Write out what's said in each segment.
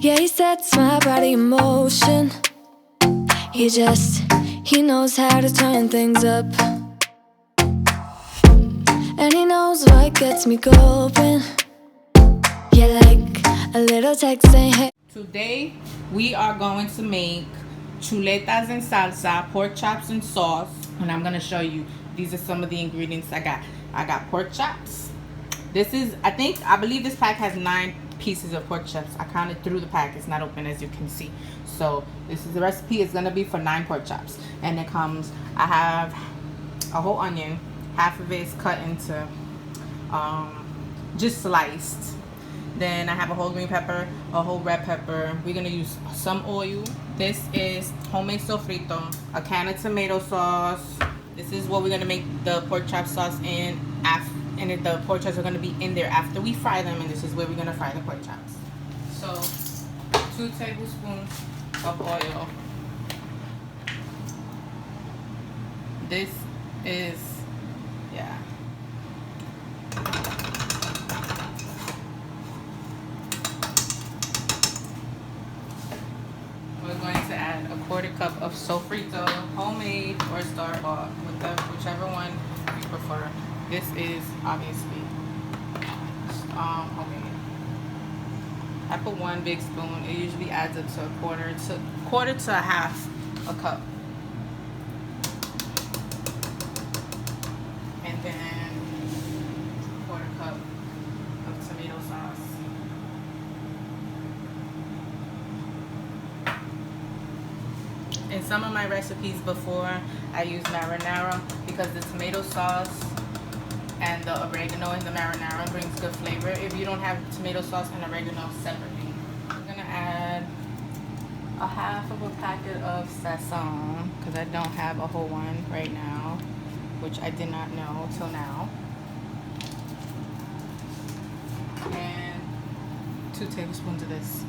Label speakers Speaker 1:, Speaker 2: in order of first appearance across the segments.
Speaker 1: Yeah, he sets my body in motion. He knows how to turn things up. And he knows what gets me going. Yeah, like a little text saying hey.
Speaker 2: Today we are going to make chuletas and salsa, pork chops and sauce, and I'm gonna show you. These are some of the ingredients I got. I got pork chops. This is, I believe this pack has 9 pieces of pork chops. I counted through the pack. It's not open, as you can see. So this is the recipe. It's gonna be for 9 pork chops, and it comes. I have a whole onion. Half of it is cut into just sliced. Then I have a whole green pepper, a whole red pepper. We're gonna use some oil. This is homemade sofrito, a can of tomato sauce. This is what we're gonna make the pork chop sauce in. And the pork chops are gonna be in there after we fry them, and this is where we're gonna fry the pork chops. So 2 tablespoons of oil. This is, yeah. We're going to add a 1/4 cup of sofrito, homemade or store-bought, whichever one you prefer. This is obviously homemade. I put 1 big spoon. It usually adds up to a quarter to a half a cup. And then 1/4 cup of tomato sauce. In some of my recipes before, I use marinara because the tomato sauce and the oregano in the marinara brings good flavor. If you don't have tomato sauce and oregano separately, I'm gonna add a half of a packet of Sazon because I don't have a whole one right now, which I did not know till now. And 2 tablespoons of this.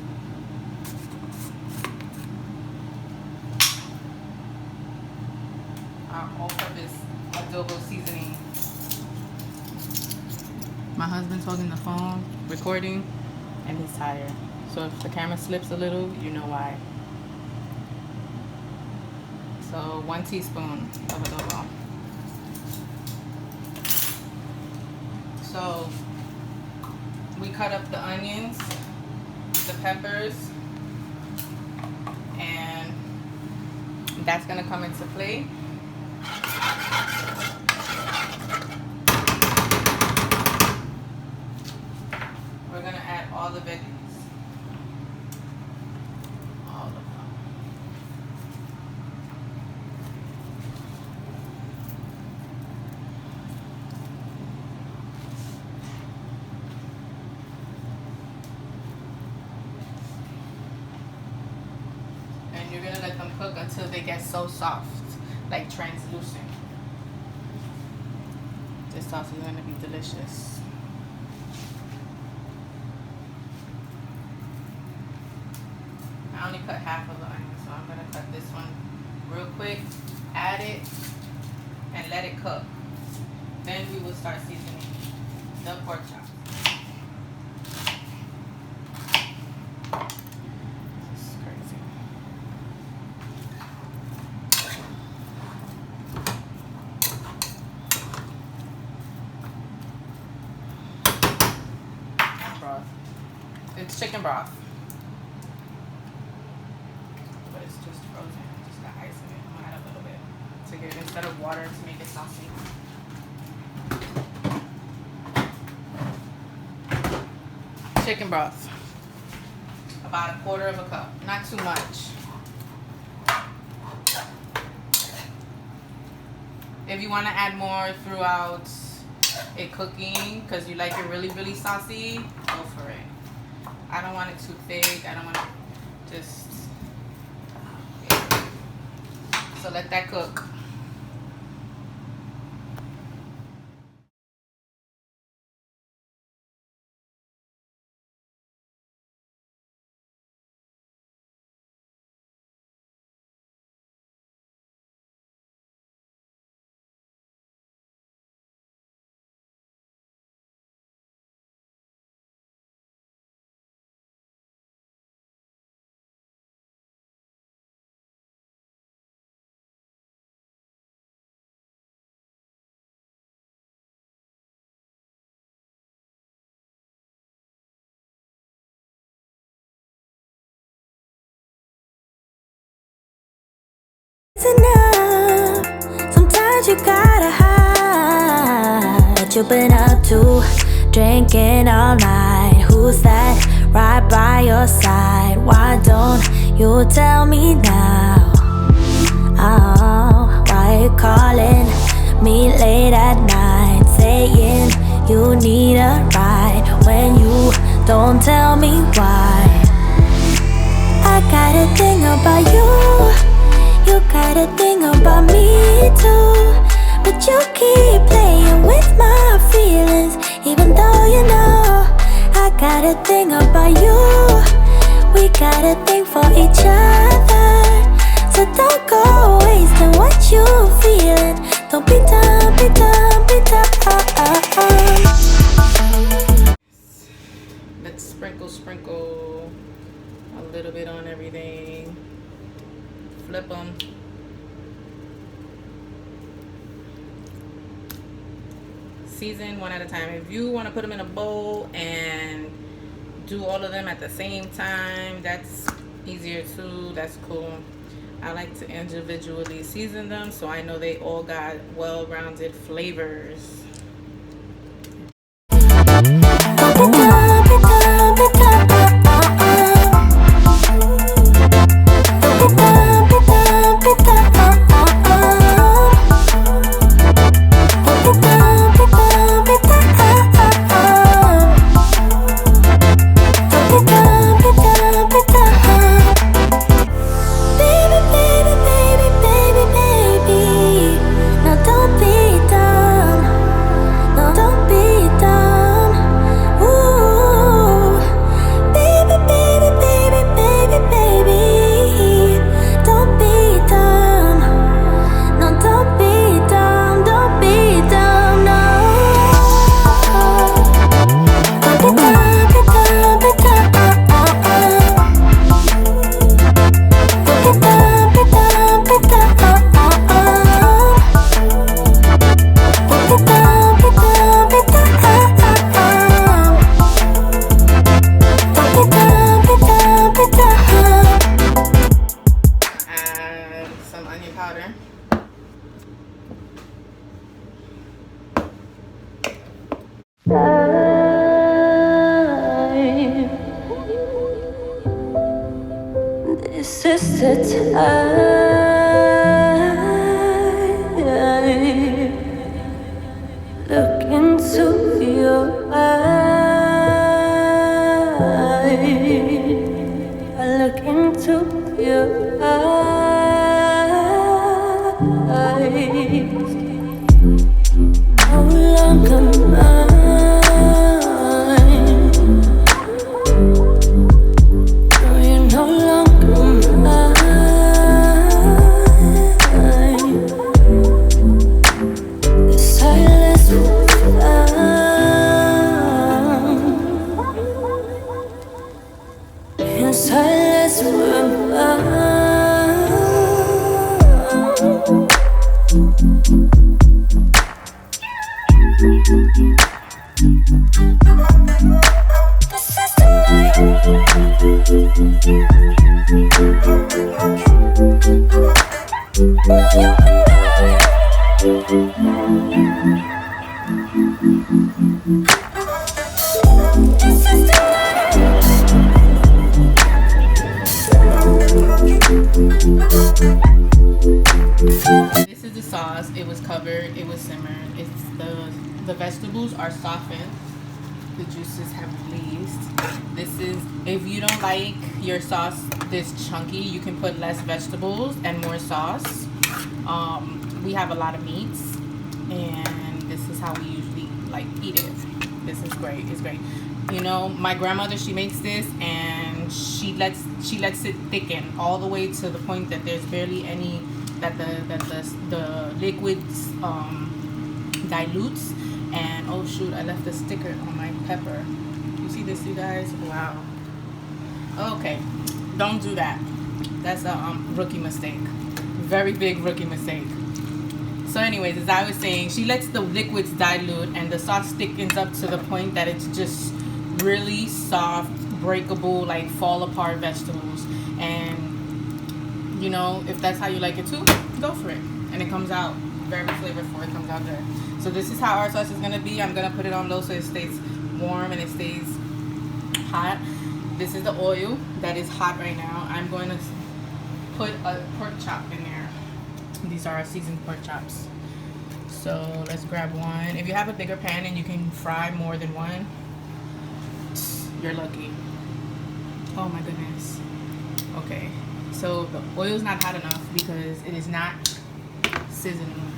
Speaker 2: Our all-purpose adobo seasoning. My husband's holding the phone, recording, and he's tired. So if the camera slips a little, you know why. So 1 teaspoon of adobo. So we cut up the onions, the peppers, and that's gonna come into play. We're gonna add all the veggies. All of them. And you're gonna let them cook until they get so soft, like translucent. This sauce is gonna be delicious. I only cut half of the onion, so I'm gonna cut this one real quick, add it, and let it cook. Then we will start seasoning the pork chops. This is crazy. Broth. It's chicken broth. But it's just frozen. Just got ice in it. I'm gonna add a little bit to get it instead of water to make it saucy. Chicken broth. About 1/4 cup. Not too much. If you want to add more throughout it cooking because you like it really, really saucy, go for it. I don't want it too thick. I don't want it just... So let that cook.
Speaker 1: enough. Sometimes you gotta hide what you've been up to. Drinking all night. Who's that right by your side? Why don't you tell me now? Oh, why you calling me late at night, saying you need a ride when you don't tell me why? I got a thing about you, you got a thing about me too. But you keep playing with my feelings, even though you know I got a thing about you. We got a thing for each other, so don't go wasting what you feeling. Don't be dumb, be dumb, be dumb.
Speaker 2: Let's sprinkle a little bit on everything. Flip them. Season one at a time. If you want to put them in a bowl and do all of them at the same time, that's easier too. That's cool. I like to individually season them so I know they all got well-rounded flavors.
Speaker 1: This is the time. Look into your eyes. I look into your eyes. No longer mine.
Speaker 2: This is the sauce. It was covered. It was simmered. It's the vegetables are softened. The juices have released. This is, if you don't like your sauce this chunky, you can put less vegetables and more sauce. We have a lot of meats, and this is how we usually like eat it. This is great. It's great. You know, my grandmother, she makes this and she lets it thicken all the way to the point that there's barely any, that the liquids dilutes. And oh shoot, I left a sticker on my pepper. You see this, you guys? Wow. Okay, don't do that. That's a rookie mistake. Very big rookie mistake. So anyways, as I was saying, she lets the liquids dilute and the sauce thickens up to the point that it's just really soft, breakable, like fall apart vegetables. And you know, if that's how you like it too, go for it. And it comes out very flavorful. It comes out good. So this is how our sauce is gonna be. I'm gonna put it on low so it stays warm and it stays hot. This is the oil that is hot right now. I'm going to put a pork chop in there. These are our seasoned pork chops. So let's grab one. If you have a bigger pan and you can fry more than one, you're lucky. Oh my goodness. Okay, so the oil's not hot enough because it is not sizzling.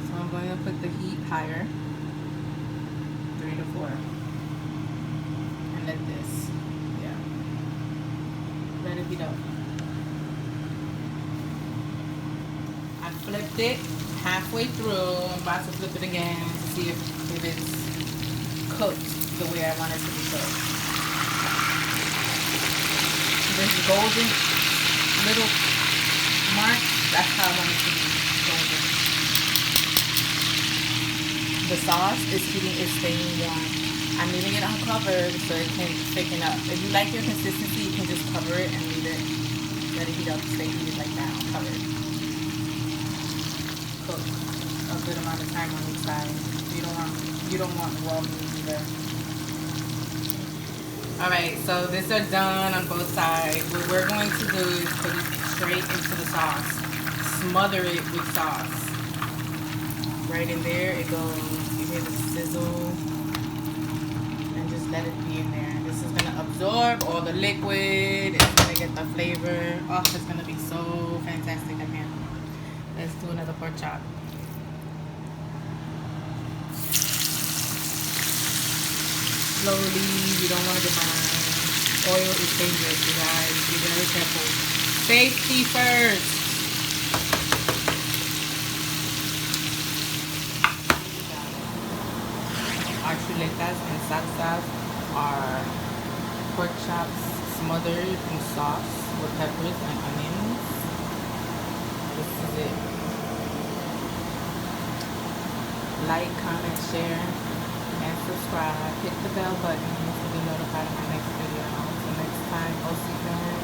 Speaker 2: So I'm going to put the heat higher, 3 to 4, and let this, let it heat up. I flipped it halfway through. I'm about to flip it again to see if it's cooked the way I want it to be cooked. This golden little mark, that's how I want it to be golden. The sauce is staying warm. I'm leaving it uncovered so it can thicken up. If you like your consistency, you can just cover it and leave it. Let it heat up, stay heated like that, uncovered. Cook a good amount of time on each side. You don't want raw meat either. Alright, so this is done on both sides. What we're going to do is put it straight into the sauce. Smother it with sauce. Right in there it goes. You hear the sizzle. And just let it be in there. This is going to absorb all the liquid. It's going to get the flavor. Oh, it's going to be so fantastic in here. Let's do another pork chop. Slowly, you don't want to get burned. Oil is dangerous, you guys. Be very careful. Safety first. Our chuletas and salsas are pork chops smothered in sauce with peppers and onions. This is it. Like, comment, share, and subscribe. Hit the bell button to be notified of my next video. Until next time, OC fans.